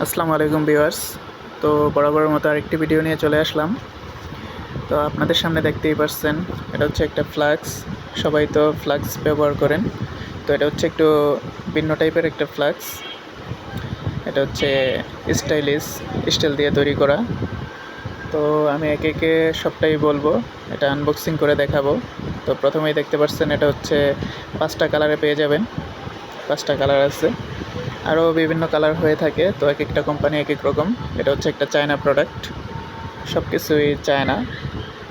আসসালামু আলাইকুম ভিউয়ার্স। তো বরাবরের মতো আরেকটি ভিডিও নিয়ে চলে আসলাম। তো আপনাদের সামনে দেখতেই পাচ্ছেন, এটা হচ্ছে একটা ফ্লাক্স। সবাই তো ফ্লাক্স ব্যবহার করেন। তো এটা হচ্ছে একটু ভিন্ন টাইপের একটা ফ্লাক্স। এটা হচ্ছে স্টাইল দিয়ে তৈরি করা। তো আমি একে একে সবটাই বলবো, এটা আনবক্সিং করে দেখাবো। তো প্রথমেই দেখতে পাচ্ছেন, এটা হচ্ছে 5টা কালারে পেয়ে যাবেন। 5টা কালার আছে, আরও বিভিন্ন কালার হয়ে থাকে। তো এক একটা কোম্পানি এক এক রকম। এটা হচ্ছে একটা চায়না প্রোডাক্ট, সব কিছুই চায়না,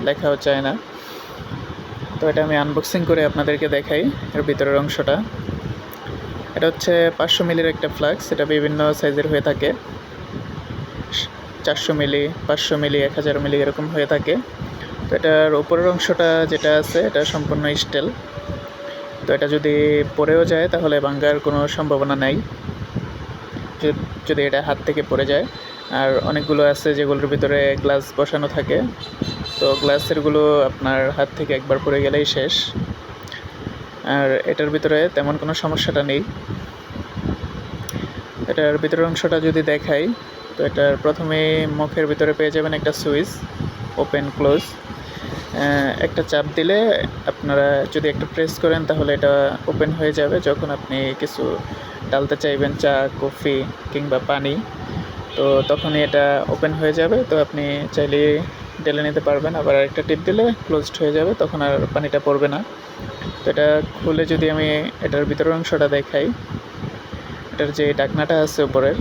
লেখাও চায়না। তো এটা আমি আনবক্সিং করে আপনাদেরকে দেখাই এর ভিতরের অংশটা। এটা হচ্ছে 500 মিলির একটা ফ্লাক্স। এটা বিভিন্ন সাইজের হয়ে থাকে, 400 মিলি, 500 মিলি, 1000 মিলি এরকম হয়ে থাকে। তো এটার উপরের অংশটা যেটা আছে, এটা সম্পূর্ণ স্টিল। তো এটা যদি পড়েও যায় তাহলে ভাঙার কোনো সম্ভাবনা নাই, যদি এটা হাত থেকে পড়ে যায়। আর অনেকগুলো আছে যেগুলোর ভিতরে গ্লাস বসানো থাকে, তো গ্লাসেরগুলো আপনার হাত থেকে একবার পড়ে গেলেই শেষ। আর এটার ভিতরে তেমন কোনো সমস্যাটা নেই। এটার ভিতরের অংশটা যদি দেখাই, তো এটার প্রথমে মুখের ভিতরে পেয়ে যাবেন একটা সুইচ, ওপেন ক্লোজ। একটা চাপ দিলে আপনারা যদি একটা প্রেস করেন তাহলে এটা ওপেন হয়ে যাবে। যখন আপনি কিছু ডালতে চাইবেন, চা, কফি কিংবা পানি, তো তখনই এটা ওপেন হয়ে যাবে। তো আপনি চাইলে ঢেলে নিতে পারবেন। আবার আরেকটা টিপ দিলে ক্লোজড হয়ে যাবে, তখন আর পানিটা পড়বে না। তো এটা খুলে যদি আমি এটার ভিতরের অংশটা দেখাই, এটার যে ঢাকনাটা আছে উপরের,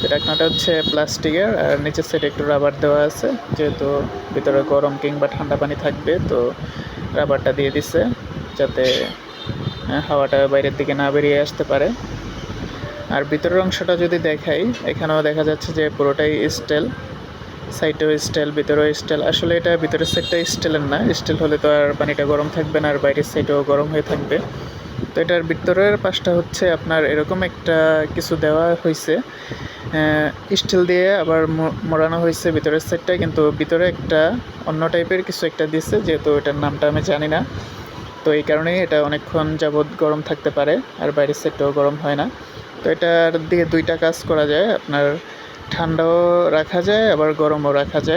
তো ঢাকনাটা হচ্ছে প্লাস্টিকের, আর নিচের সাইডে একটু রাবার দেওয়া আছে। যেহেতু ভিতরে গরম কিংবা ঠান্ডা পানি থাকবে, তো রাবারটা দিয়ে দিছে যাতে হাওয়াটা বাইরের দিকে না বেরিয়ে আসতে পারে। আর ভিতরের অংশটা যদি দেখাই, এখানেও দেখা যাচ্ছে যে পুরোটাই স্টিল, সাইডেও স্টিল, ভিতরেও স্টিল। আসলে এটা ভিতরের সাইডটা স্টিলের না, স্টিল হলে তো আর পানিটা গরম থাকবে না, আর বাইরের সাইডেও গরম হয়ে থাকবে। তো এটার ভিতরের পাশটা হচ্ছে আপনার এরকম একটা কিছু দেওয়া হয়েছে, স্টিল দিয়ে আবার মোড়ানো হয়েছে ভিতরের সাইডটা, কিন্তু ভিতরে একটা অন্য টাইপের কিছু একটা দিচ্ছে, যেহেতু এটার নামটা আমি জানি না। তো এই কারণেই এটা অনেকক্ষণ যাবৎ গরম থাকতে পারে, আর বাইরের সাইডটাও গরম হয় না। তো এটার দিয়ে দুইটা কাজ করা যায়, আপনার ঠান্ডাও রাখা যায়, আবার গরমও রাখা যায়।